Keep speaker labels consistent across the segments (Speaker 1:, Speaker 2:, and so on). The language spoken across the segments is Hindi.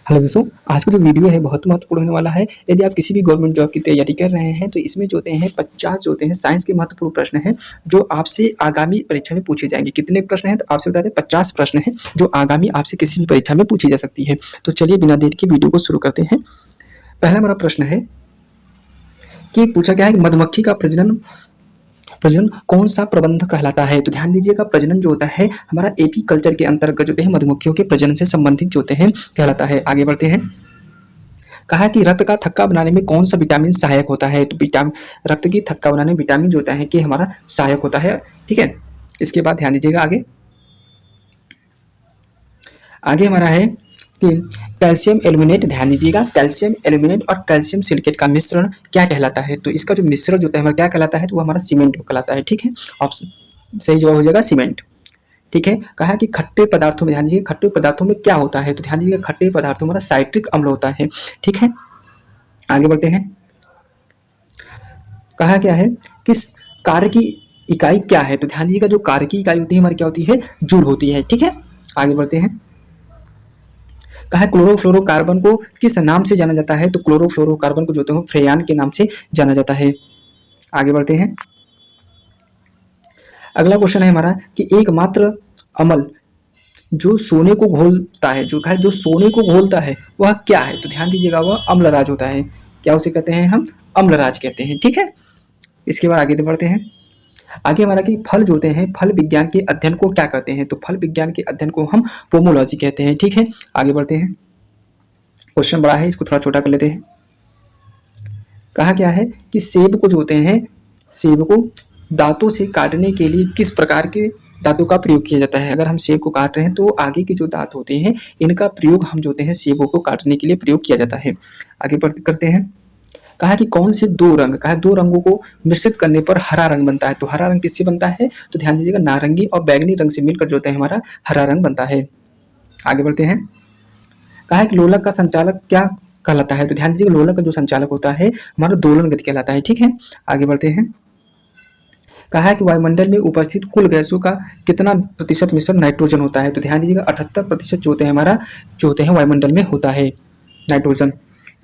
Speaker 1: हेलो दोस्तों, आज का जो वीडियो है बहुत महत्वपूर्ण होने वाला है। यदि आप किसी भी गवर्नमेंट जॉब की तैयारी कर रहे हैं तो इसमें जो होते हैं 50 जो होते हैं साइंस के महत्वपूर्ण प्रश्न हैं जो आपसे आगामी परीक्षा में पूछे जाएंगे। कितने प्रश्न हैं तो आपसे बता दें 50 प्रश्न हैं जो आगामी आपसे किसी भी परीक्षा में पूछी जा सकती है। तो चलिए बिना देर के वीडियो को शुरू करते हैं। पहला हमारा प्रश्न है कि पूछा गया है कि मधुमक्खी का प्रजनन प्रजनन कौन सा प्रबंध कहलाता है। तो ध्यान दीजिएगा, प्रजनन जो होता है हमारा एपी कल्चर के अंतर्गत जो होते हैं मधुमक्खियों के प्रजनन से संबंधित जो होते हैं कहलाता है। आगे बढ़ते हैं। कहा कि रक्त का थक्का बनाने में कौन सा विटामिन सहायक होता है। तो विटामिन रक्त की थक्का बनाने में विटामिन जो होता है कि हमारा सहायक होता है। ठीक है, इसके बाद ध्यान दीजिएगा आगे। आगे हमारा है कि कैल्शियम एल्यूमिनेट, ध्यान दीजिएगा, कैल्शियम एल्यूमिनेट और कैल्शियम सिलिकेट का मिश्रण क्या कहलाता है। तो इसका जो मिश्रण जो होता है हमारा क्या कहलाता है, तो वो हमारा सीमेंट कहलाता है। ठीक है, ऑप्शन सही जवाब हो जाएगा सीमेंट। ठीक है, कहा कि खट्टे पदार्थों में, ध्यान दीजिए खट्टे पदार्थों में क्या होता है। तो ध्यान दीजिएगा खट्टे पदार्थों में हमारा साइट्रिक अम्ल होता है। ठीक है, आगे बढ़ते हैं। कहा क्या है कि कार्य की इकाई क्या है। तो ध्यान दीजिएगा जो कार्य की इकाई होती है हमारी क्या होती है, जूल होती है। ठीक है, आगे बढ़ते हैं। कहा क्लोरोफ्लोरोकार्बन को किस नाम से जाना जाता है। तो क्लोरोफ्लोरोकार्बन को जो होते हैं फ्रेयान के नाम से जाना जाता है। आगे बढ़ते हैं। अगला क्वेश्चन है हमारा कि एकमात्र अम्ल जो सोने को घोलता है, जो है जो सोने को घोलता है वह क्या है। तो ध्यान दीजिएगा वह अम्लराज होता है। क्या उसे कहते हैं हम, अम्लराज कहते हैं। ठीक है, इसके बाद आगे बढ़ते हैं। आगे हमारा कि फल जो होते हैं फल विज्ञान के अध्ययन को क्या कहते हैं। तो फल विज्ञान के अध्ययन को हम पोमोलॉजी कहते हैं। ठीक है, आगे बढ़ते हैं। क्वेश्चन बड़ा है, इसको थोड़ा छोटा कर लेते हैं। कहा क्या है कि सेब को जो होते हैं, सेब को दांतों से काटने के लिए किस प्रकार के दांतों का प्रयोग किया जाता है। अगर हम सेब को काट रहे हैं तो आगे के जो दांत होते हैं इनका प्रयोग हम जो होते हैं सेबों को काटने के लिए प्रयोग किया जाता है। आगे करते हैं। कहा कि कौन से दो रंग, कहा दो रंगों को मिश्रित करने पर हरा रंग बनता है। तो हरा रंग किससे बनता है, तो ध्यान दीजिएगा नारंगी और बैंगनी रंग से मिलकर जो होता है हमारा हरा रंग बनता है। आगे बढ़ते हैं। कहा कि लोलक का संचालक क्या कहलाता है। तो ध्यान दीजिएगा लोलक का जो संचालक होता है हमारा दोलन गति कहलाता है। ठीक है, आगे बढ़ते हैं। कहा है कि वायुमंडल में उपस्थित कुल गैसों का कितना प्रतिशत मिश्रण नाइट्रोजन होता है। तो ध्यान दीजिएगा 78% जो होते हैं हमारा जो होते हैं वायुमंडल में होता है नाइट्रोजन।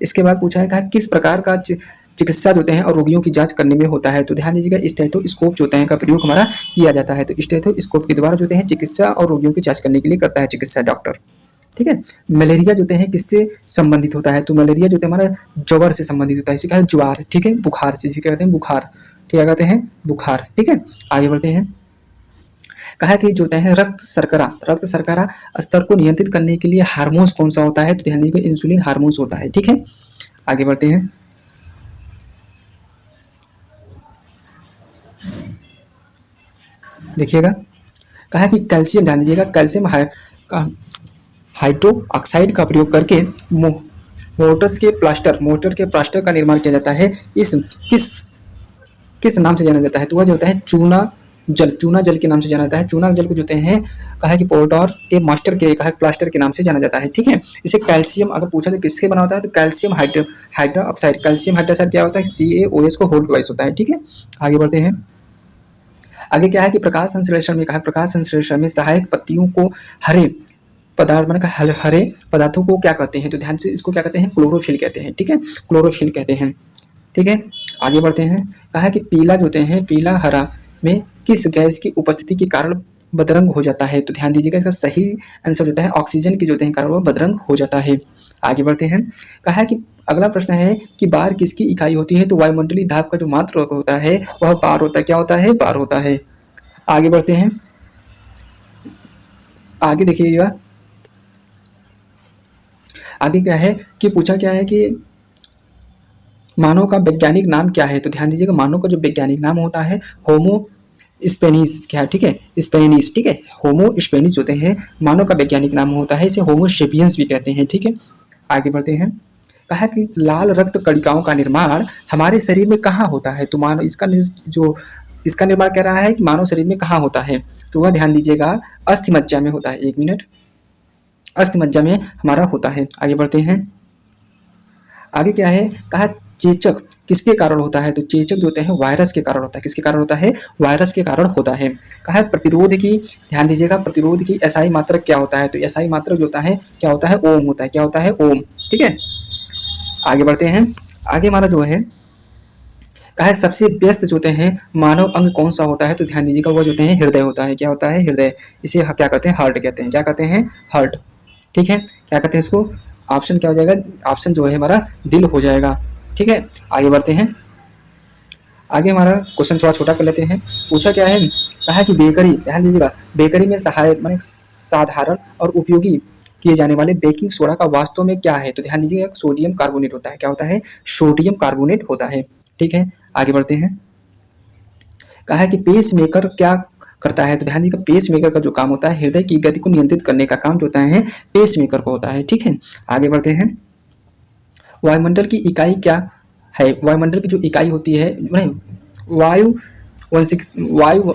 Speaker 1: इसके बाद पूछा है कहा किस प्रकार का चिकित्सा जो होते हैं और रोगियों की जांच करने में होता है। तो ध्यान दीजिएगा स्टेथोस्कोप जो होते हैं का प्रयोग हमारा किया जाता है। तो स्टेथोस्कोप के द्वारा जो होते हैं चिकित्सा और रोगियों की जांच करने के लिए करता है चिकित्सा डॉक्टर। ठीक है, मलेरिया जो होते हैं किससे संबंधित होता है। तो मलेरिया जो होता है हमारा ज्वर से संबंधित होता है, इसे कहते हैं ज्वार। ठीक है, बुखार से, इसे कहते हैं बुखार, क्या कहते हैं बुखार। ठीक है, आगे बढ़ते हैं। कहा कि जो होता है रक्त शर्करा स्तर को नियंत्रित करने के लिए हार्मोन्स कौन सा होता है। तो ध्यान दीजिएगा इंसुलिन हार्मोन्स होता है। ठीक है, आगे बढ़ते हैं। देखिएगा, कहा कि कैल्शियम, ध्यान दीजिएगा कैल्शियम हाइड्रो ऑक्साइड का प्रयोग करके मोटर के प्लास्टर का निर्माण किया जाता है। इस किस किस नाम से जाना जाता है। तो वह जो होता है चूना जल के नाम से जाना जाता है। चूना जल को जो होते हैं कहा कि पाउडर के मास्टर के कहा प्लास्टर के नाम से जाना जाता है। ठीक है, इसे कैल्शियम अगर पूछा तो किससे बना होता है, तो कैल्शियम हाइड्रोक्साइड, कैल्शियम हाइड्रोक्साइड क्या होता है, CaOH को होल्ड ट्वाइस होता है। ठीक है, आगे बढ़ते हैं। आगे क्या है कि प्रकाश संश्लेषण में कहा प्रकाश संश्लेषण में सहायक पत्तियों को हरे पदार्थ मैंने कहा हरे पदार्थों को क्या कहते हैं। तो ध्यान से इसको क्या कहते हैं, क्लोरोफिल कहते हैं। ठीक है, क्लोरोफिल कहते हैं। ठीक है, आगे बढ़ते हैं। कहा कि पीला जो होते हैं पीला हरा में किस गैस की उपस्थिति के कारण बदरंग हो जाता है। तो ध्यान दीजिएगा इसका सही आंसर होता है ऑक्सीजन के जो होते हैं कारण वह बदरंग हो जाता है। आगे बढ़ते हैं। कहा कि अगला प्रश्न है कि बार किसकी इकाई होती है। तो वायुमंडलीय दाब का जो मात्रक होता है वह बार होता है। क्या होता है, बार होता है। आगे बढ़ते हैं। आगे देखिएगा, आगे क्या है कि पूछा क्या है कि मानव का वैज्ञानिक नाम क्या है। तो ध्यान दीजिएगा मानव का जो वैज्ञानिक नाम होता है होमो स्पेनिस, क्या है, ठीक है, स्पेनिस। ठीक है, होमो स्पेनिस होते हैं मानव का वैज्ञानिक नाम होता है, इसे होमो सेपियंस भी कहते हैं। ठीक है, आगे बढ़ते हैं। कहा कि लाल रक्त कणिकाओं का निर्माण हमारे शरीर में कहाँ होता है। तो मानव इसका निर्माण कह रहा है कि मानव शरीर में कहाँ होता है। तो वह ध्यान दीजिएगा अस्थि मज्जा में होता है। 1 मिनट, अस्थि मज्जा में हमारा होता है। आगे बढ़ते हैं। आगे क्या है, कहा चेचक किसके कारण होता है? तो चेचक जो होते हैं वायरस के कारण होता है। किसके कारण होता है? वायरस के कारण होता है। कहा है प्रतिरोध की, ध्यान दीजिएगा, प्रतिरोध की एसआई मात्रक क्या होता है? तो एसआई मात्रक जो होता है क्या होता है? ओम होता है। क्या होता है? ओम। ठीक है, आगे बढ़ते हैं। आगे हमारा जो है कहा है सबसे व्यस्त जो होते हैं मानव अंग कौन सा होता है? तो ध्यान दीजिएगा, वो जो होते हैं हृदय होता है। क्या होता है? हृदय। इसे क्या कहते हैं? हार्ट कहते हैं। क्या कहते हैं? हार्ट। ठीक है, क्या कहते हैं इसको? ऑप्शन क्या हो जाएगा? ऑप्शन जो है हमारा दिल हो जाएगा। ठीक है, आगे बढ़ते हैं। आगे हमारा क्वेश्चन थोड़ा छोटा कर लेते हैं। पूछा क्या है? कहा कि बेकरी, ध्यान दीजिएगा, बेकरी में सहायक माने साधारण और उपयोगी किए जाने वाले बेकिंग सोडा का वास्तव में क्या है? तो ध्यान दीजिएगा, सोडियम कार्बोनेट होता है। क्या होता है? सोडियम कार्बोनेट होता है। ठीक है, आगे बढ़ते हैं। कहा है कि पेस मेकर क्या करता है? तो ध्यान दीजिएगा, पेस मेकर का जो काम होता है हृदय की गति को नियंत्रित करने का काम जो होता है पेस मेकर को होता है। ठीक है, आगे बढ़ते हैं। वायुमंडल की इकाई क्या है? वायुमंडल की जो इकाई होती है वायु वायु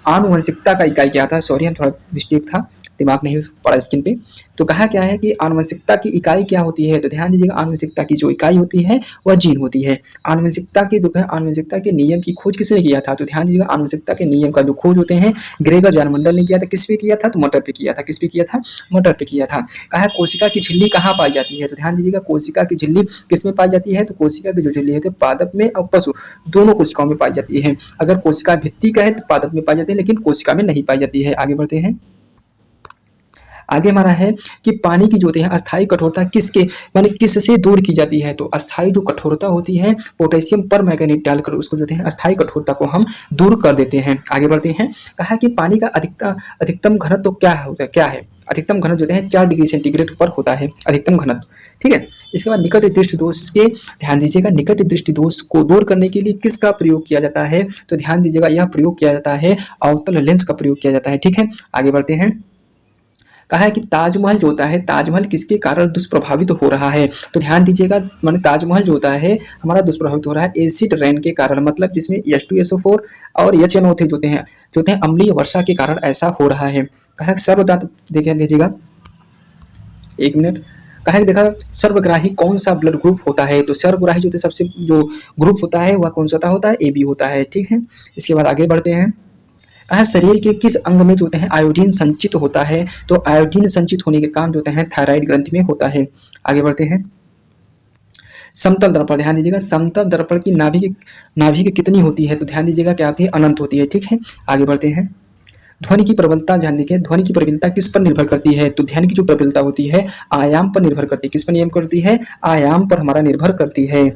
Speaker 1: आनुवंशिकता का इकाई क्या था? सॉरी, हम थोड़ा मिस्टेक था, दिमाग नहीं पड़ा स्क्रीन पे। तो कहा क्या है कि आनुवंशिकता की इकाई क्या होती है? तो ध्यान दीजिएगा, आनुवंशिकता की जो इकाई होती है वह जीन होती है। आनुवंशिकता की जो है आनुवंशिकता के नियम की खोज किसने किया था? तो ध्यान दीजिएगा, आनुवंशिकता के नियम का जो खोज होते हैं ग्रेगर जानमंडल ने किया था। किस पे किया था? तो मटर पे किया था। किस पे किया था? मटर पे किया था। कहा है कोशिका की झिल्ली कहाँ पाई जाती है? तो ध्यान दीजिएगा, कोशिका की झिल्ली किस में पाई जाती है? तो कोशिका की जो झिल्ली है पादप में और पशु दोनों कोशिकाओं में पाई जाती है। अगर कोशिका भित्ति का है तो पादप में पाई जाती है, लेकिन कोशिका में नहीं पाई जाती है। आगे बढ़ते हैं। आगे हमारा है कि पानी की जो होती है अस्थायी कठोरता किसके माने किससे दूर की जाती है? तो अस्थायी जो कठोरता होती है पोटेशियम पर मैंगनीज डालकर उसको जो है अस्थायी कठोरता को हम दूर कर देते हैं। आगे बढ़ते हैं। कहा कि पानी का अधिकतम घनत्व तो क्या होता है? क्या है? अधिकतम घनत्व जो है 4 डिग्री सेंटीग्रेड पर होता है अधिकतम घनत्व। ठीक है, इसके बाद निकट दृष्टि दोष के, ध्यान दीजिएगा, निकट दृष्टि दोष को दूर करने के लिए किसका प्रयोग किया जाता है? तो ध्यान दीजिएगा, यह प्रयोग किया जाता है अवतल लेंस का प्रयोग किया जाता है। ठीक है, आगे बढ़ते हैं। कहा है कि ताजमहल जो होता है ताजमहल किसके कारण दुष्प्रभावित हो रहा है? तो ध्यान दीजिएगा, माने ताजमहल जो होता है हमारा दुष्प्रभावित हो रहा है एसिड रेन के कारण, मतलब जिसमें H2SO4 और HNO3 जो होते हैं अम्लीय वर्षा के कारण ऐसा हो रहा है। कहा सर्वदात देखिए दीजिएगा, एक मिनट। कहा देखा सर्वग्राही कौन सा ब्लड ग्रुप होता है? तो सर्वग्राही जो सबसे जो ग्रुप होता है वह कौन सा होता है? AB होता है। ठीक है, इसके बाद आगे बढ़ते हैं। कहा शरीर के किस अंग में जो होते हैं आयोडीन संचित होता है? तो आयोडीन संचित होने के काम जो होते हैं थायराइड ग्रंथि में होता है। आगे बढ़ते हैं। समतल दर्पण, ध्यान दीजिएगा, समतल दर्पण की नाभि कितनी होती है? तो ध्यान दीजिएगा क्या होती है? अनंत होती है। ठीक है, आगे बढ़ते हैं। ध्वनि की प्रबलता, ध्यान दीजिए, ध्वनि की प्रबलता किस पर निर्भर करती है? तो ध्वनि की जो प्रबलता होती है आयाम पर निर्भर करती है। किस पर निर्भर करती है? आयाम पर हमारा निर्भर करती है।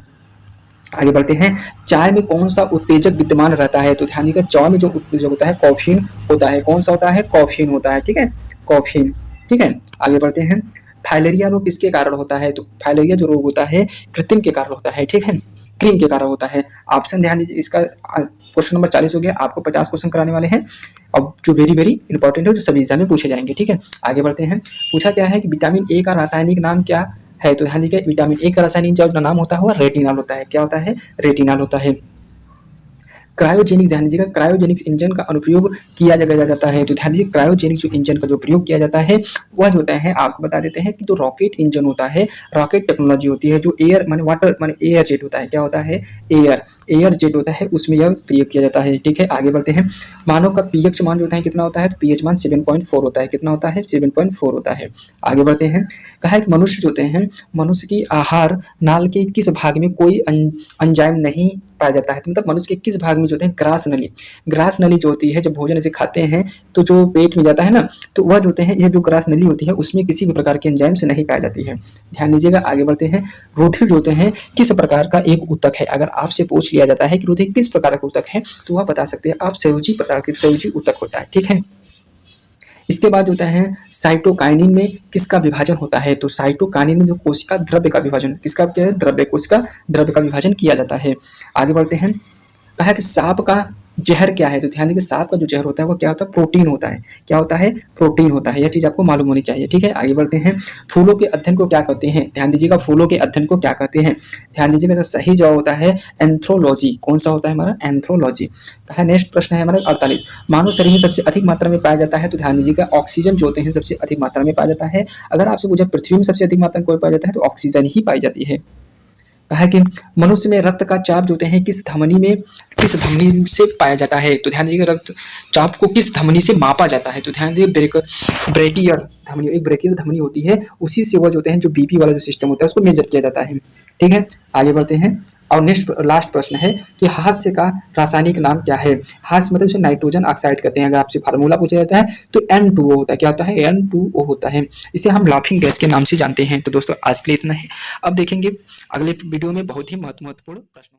Speaker 1: आगे बढ़ते हैं। चाय में कौन सा उत्तेजक विद्यमान रहता है? तो ध्यान दीजिएगा, चाय में जो उत्तेजक होता है कॉफीन होता है। कौन सा होता है? कॉफीन होता है। ठीक है, कॉफीन। ठीक है, आगे बढ़ते हैं। फाइलेरिया रोग किसके कारण होता है? तो फाइलेरिया जो रोग होता है कृत्रिम के कारण होता है। ठीक है, क्रीम के कारण होता है। ऑप्शन ध्यान दीजिए, इसका क्वेश्चन नंबर 40 हो गया। आपको 50 क्वेश्चन कराने वाले हैं अब जो वेरी वेरी इंपॉर्टेंट है, जो सभी एग्जाम में पूछे जाएंगे। ठीक है, आगे बढ़ते हैं। पूछा क्या है कि विटामिन ए का रासायनिक नाम क्या है? तो ध्यान दीजिए, विटामिन ए का रासायनिक जो नाम होता है वह रेटिनॉल होता है। क्या होता है? रेटिनॉल होता है। क्रायोजेनिक, ध्यान दीजिएगा, क्रायोजेनिक्स इंजन का अनुप्रयोग किया जाता है। तो ध्यान दीजिए, क्रायोजेनिक जो इंजन का जो प्रयोग किया जाता है वह जो होता है आपको बता देते हैं कि जो रॉकेट इंजन होता है, रॉकेट टेक्नोलॉजी होती है, जो एयर माने वाटर माने एयर जेट होता है। क्या होता है? एयर जेट होता है, उसमें यह प्रयोग किया जाता है। ठीक है, आगे बढ़ते हैं। मानव का पीएच मान जो होता है कितना होता है? तो पीएच मान 7.4 होता है। कितना होता है? 7.4 होता है। आगे बढ़ते हैं। कहा है कि मनुष्य जो होते हैं, मनुष्य की आहार नाल के किस भाग में कोई एंजाइम नहीं पाया जाता है? तो मतलब मनुष्य के किस भाग में जो होते हैं ग्रास नली जो होती है, जब भोजन ऐसे खाते हैं तो जो पेट में जाता है ना, तो वह जो होते हैं, यह जो ग्रास नली होती है उसमें किसी भी प्रकार के एंजाइम से नहीं पाई जाती है। ध्यान दीजिएगा, आगे बढ़ते हैं। रुधिर जो होते हैं किस प्रकार का एक ऊतक है? अगर आपसे पूछ लिया जाता है कि रुधिर किस प्रकार का ऊतक है तो वह बता सकते हैं आप संयोजी प्रकार के संयोजी ऊतक होता है। ठीक है, इसके बाद होता है साइटोकाइनिन में किसका विभाजन होता है? तो साइटोकाइनिन में जो कोशिका द्रव्य का विभाजन, किसका क्या है? द्रव्य, कोशिका द्रव्य का विभाजन किया जाता है। आगे बढ़ते हैं। कहा कि सांप का जहर क्या है? तो ध्यान दीजिए, सांप का जो जहर होता है वो क्या होता है? प्रोटीन होता है। क्या होता है? प्रोटीन होता है। यह चीज आपको मालूम होनी चाहिए। ठीक है, आगे बढ़ते हैं। फूलों के अध्ययन को क्या कहते हैं? ध्यान दीजिएगा, फूलों के अध्ययन को क्या कहते हैं? ध्यान दीजिएगा, सही जवाब होता है एंथ्रोलॉजी। कौन सा होता है हमारा? एंथ्रोलॉजी। कहा नेक्स्ट प्रश्न है हमारा 48। मानव शरीर में सबसे अधिक मात्रा में पाया जाता है? तो ध्यान दीजिएगा, ऑक्सीजन जो होते हैं सबसे अधिक मात्रा में पाया जाता है। अगर आपसे पूछा पृथ्वी में सबसे अधिक मात्रा में कोई पाया जाता है तो ऑक्सीजन ही पाई जाती है। कहा है कि मनुष्य में रक्त का चाप जो होते हैं किस धमनी से पाया जाता है। तो ध्यान दीजिएगा, रक्त चाप को किस धमनी से मापा जाता है। तो ध्यान दीजिए, ब्रेकियर धमनी, एक ब्रेकियर धमनी होती है, उसी से वो जो होते हैं जो बीपी वाला जो सिस्टम होता है उसको मेजर किया जाता है। ठीक है, आगे बढ़ते हैं। और नेक्स्ट लास्ट प्रश्न है कि हास्य का रासायनिक नाम क्या है। हास्य मतलब इसे नाइट्रोजन ऑक्साइड कहते हैं। अगर आपसे फार्मूला पूछा जाता है तो N2O होता है। क्या होता है? N2O होता है। इसे हम लाफिंग गैस के नाम से जानते हैं। तो दोस्तों आज के लिए इतना है। अब देखेंगे अगले वीडियो में बहुत ही महत्वपूर्ण प्रश्न।